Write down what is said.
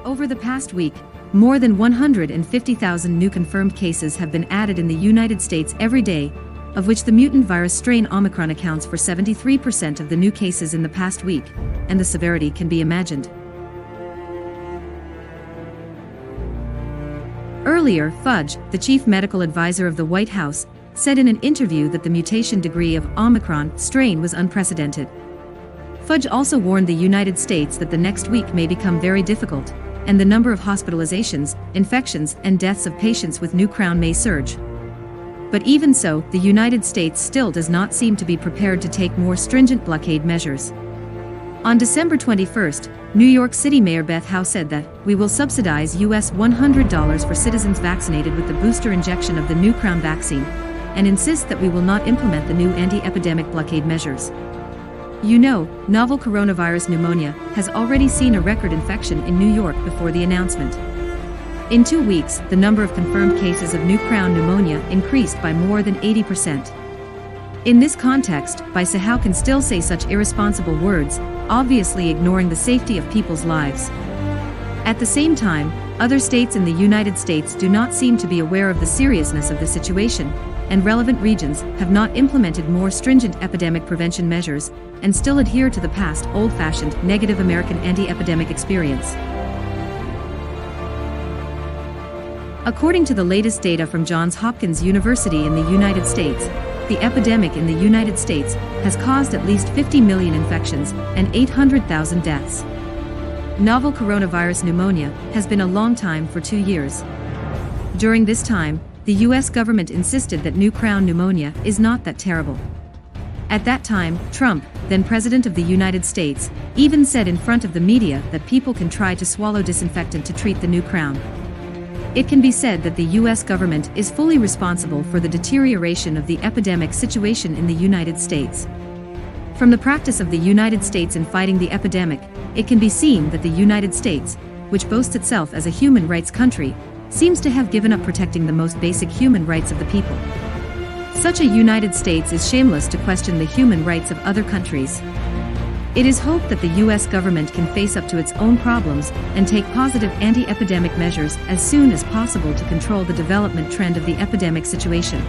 Over the past week, more than 150,000 new confirmed cases have been added in the United States every day, of which the mutant virus strain Omicron accounts for 73% of the new cases in the past week, and the severity can be imagined. Earlier, Fudge, the chief medical advisor of the White House, said in an interview that the mutation degree of Omicron strain was unprecedented. Fudge also warned the United States that the next week may become very difficult, and the number of hospitalizations, infections, and deaths of patients with new crown may surge. But even so, the United States still does not seem to be prepared to take more stringent blockade measures. On December 21st, New York City Mayor Beth Howe said that, "We will subsidize US $100 for citizens vaccinated with the booster injection of the new crown vaccine, and insist that we will not implement the new anti-epidemic blockade measures." You know, novel coronavirus pneumonia has already seen a record infection in New York before the announcement. In 2 weeks, the number of confirmed cases of new crown pneumonia increased by more than 80%. In this context, Howe can still say such irresponsible words, obviously ignoring the safety of people's lives. At the same time, other states in the United States do not seem to be aware of the seriousness of the situation, and relevant regions have not implemented more stringent epidemic prevention measures, and still adhere to the past old-fashioned negative American anti-epidemic experience. According to the latest data from Johns Hopkins University in the United States, the epidemic in the United States has caused at least 50 million infections and 800,000 deaths. Novel coronavirus pneumonia has been a long time for 2 years. During this time, the US government insisted that new crown pneumonia is not that terrible. At that time, Trump, then President of the United States, even said in front of the media that people can try to swallow disinfectant to treat the new crown. It can be said that the US government is fully responsible for the deterioration of the epidemic situation in the United States. From the practice of the United States in fighting the epidemic, it can be seen that the United States, which boasts itself as a human rights country, seems to have given up protecting the most basic human rights of the people. Such a United States is shameless to question the human rights of other countries. It is hoped that the US government can face up to its own problems and take positive anti-epidemic measures as soon as possible to control the development trend of the epidemic situation.